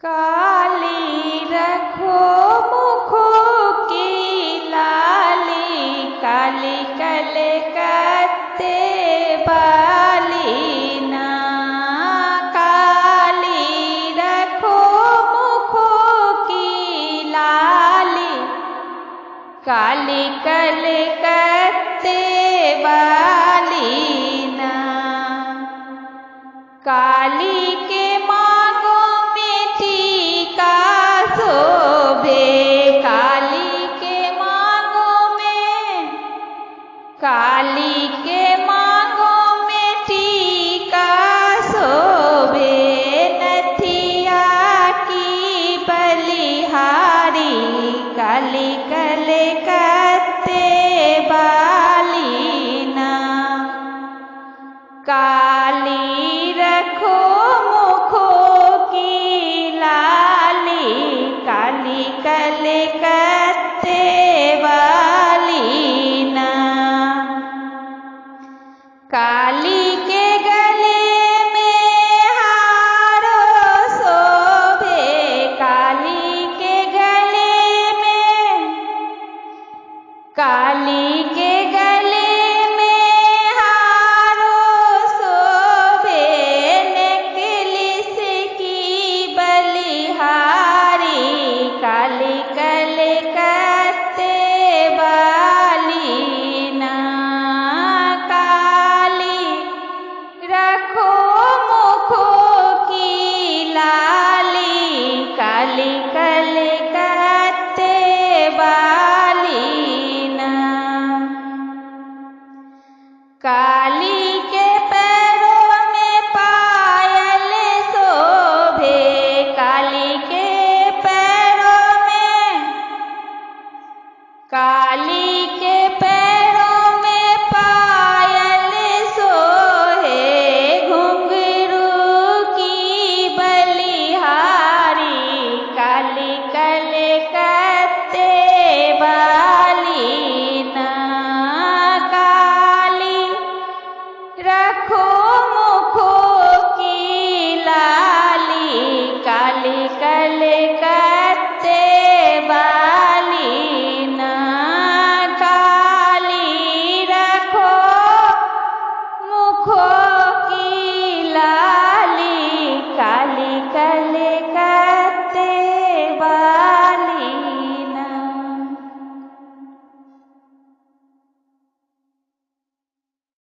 काली रखो मुखो की लाली, काली कलकत्ते वाली ना। काली रखो मुखो की लाली, काली कलकत्ते वाली ना। काली के मांगों में टीका शोभे, काली के मांगों में, काली के मांगों में टीका शोभे। नथिया की बलिहारी, काली कलकत्ते वाली ना।